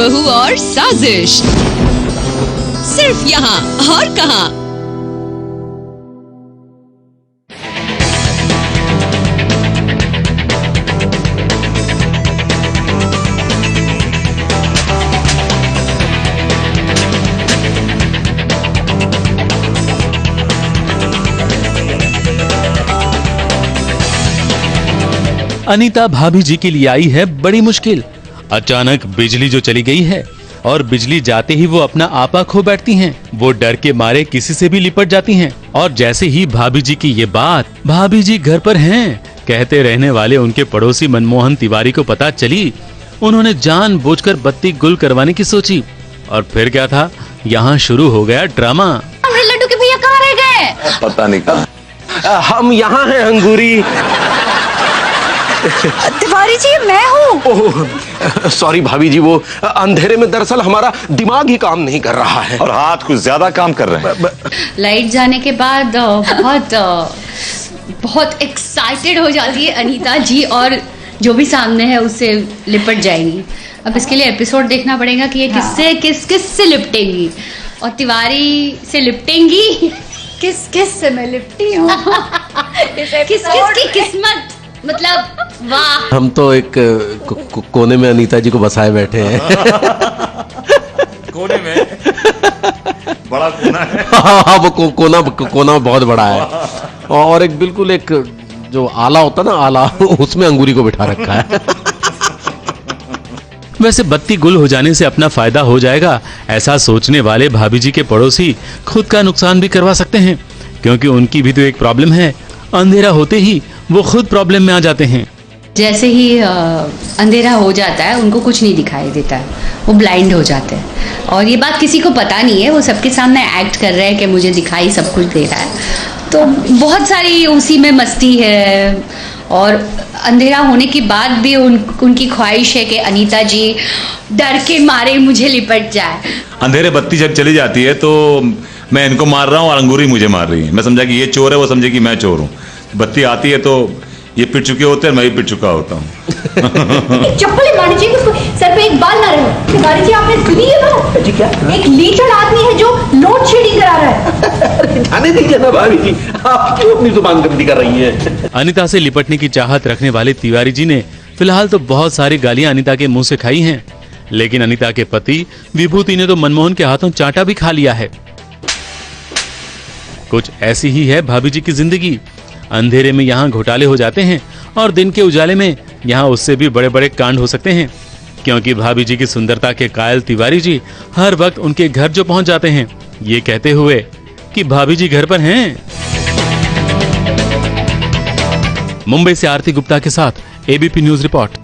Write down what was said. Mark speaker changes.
Speaker 1: बहू और साजिश, सिर्फ यहाँ और कहाँ।
Speaker 2: अनीता भाभी जी के लिए आई है बड़ी मुश्किल। अचानक बिजली जो चली गई है और बिजली जाते ही वो अपना आपा खो बैठती हैं। वो डर के मारे किसी से भी लिपट जाती हैं और जैसे ही भाभी जी की ये बात भाभी जी घर पर हैं कहते रहने वाले उनके पड़ोसी मनमोहन तिवारी को पता चली, उन्होंने जानबूझकर बत्ती गुल करवाने की सोची। और फिर क्या था, यहाँ शुरू हो गया ड्रामा।
Speaker 3: लड्डू के भैया कहाँ रह गए?
Speaker 4: पता नहीं कहाँ।
Speaker 5: हम यहाँ हैं अंगूरी।
Speaker 3: तिवारी जी मैं हूँ।
Speaker 5: सॉरी भाभी जी, वो अंधेरे में दरअसल हमारा दिमाग ही काम नहीं कर रहा है
Speaker 4: और हाथ कुछ ज्यादा काम कर रहे हैं।
Speaker 3: लाइट जाने के बाद बहुत एक्साइटेड हो जाती है अनीता जी और जो भी सामने है उससे लिपट जाएंगी। अब इसके लिए एपिसोड देखना पड़ेगा कि ये किस से लिपटेंगी और तिवारी से लिपटेंगी किस से मैं लिपटी हूँ। किस की किस्मत, मतलब वाह।
Speaker 5: हम तो एक कोने में अनीता जी को बसाए बैठे हैं।
Speaker 4: कोने में बड़ा कोना है।
Speaker 5: हाँ, वो कोना बहुत बड़ा है और एक बिल्कुल एक जो आला होता ना, आला, उसमें अंगूरी को बिठा रखा है।
Speaker 2: वैसे बत्ती गुल हो जाने से अपना फायदा हो जाएगा, ऐसा सोचने वाले भाभी जी के पड़ोसी खुद का नुकसान भी करवा सकते हैं, क्योंकि उनकी भी तो एक प्रॉब्लम है। अंधेरा होते ही वो खुद प्रॉब्लम में आ जाते हैं।
Speaker 3: जैसे ही अंधेरा हो जाता है उनको कुछ नहीं दिखाई देता है, वो ब्लाइंड हो जाते हैं और ये बात किसी को पता नहीं है। वो सबके सामने एक्ट कर रहे हैं कि मुझे दिखाई सब कुछ दे रहा है। तो बहुत सारी उसी में मस्ती है और अंधेरा होने के बाद भी उनकी ख्वाहिश है कि अनीता जी डर के मारे मुझे लिपट जाए।
Speaker 4: अंधेरे बत्ती जब चली जाती है तो मैं इनको मार रहा हूँ और अंगूरी मुझे मार रही है। मैं समझा कि ये चोर है, वो समझे कि मैं चोर हूँ। बत्ती आती है तो ये पिट चुके होते हैं, मैं भी पिट चुका होता हूँ।
Speaker 3: चप्पल मारनी चाहिए, सर पे एक बाल ना रहे। तिवारी जी आपने सुनी है ना जी? क्या? एक लीचड़ आदमी है जो लोड शेडिंग करा रहा है।
Speaker 5: जाने दीजिए ना भाभी जी, आप क्यों अपनी जुबान गंदी कर रही हैं?
Speaker 2: अनीता से लिपटने की चाहत रखने वाले तिवारी जी ने फिलहाल तो बहुत सारी गालियां अनीता के मुंह से खाई हैं, लेकिन अनीता के पति विभूति ने तो मनमोहन के हाथों चाटा भी खा लिया है। कुछ ऐसी ही है भाभी जी की जिंदगी। अंधेरे में यहाँ घोटाले हो जाते हैं और दिन के उजाले में यहाँ उससे भी बड़े बड़े कांड हो सकते हैं, क्योंकि भाभी जी की सुंदरता के कायल तिवारी जी हर वक्त उनके घर जो पहुंच जाते हैं ये कहते हुए कि भाभी जी घर पर हैं। मुंबई से आरती गुप्ता के साथ एबीपी न्यूज रिपोर्ट।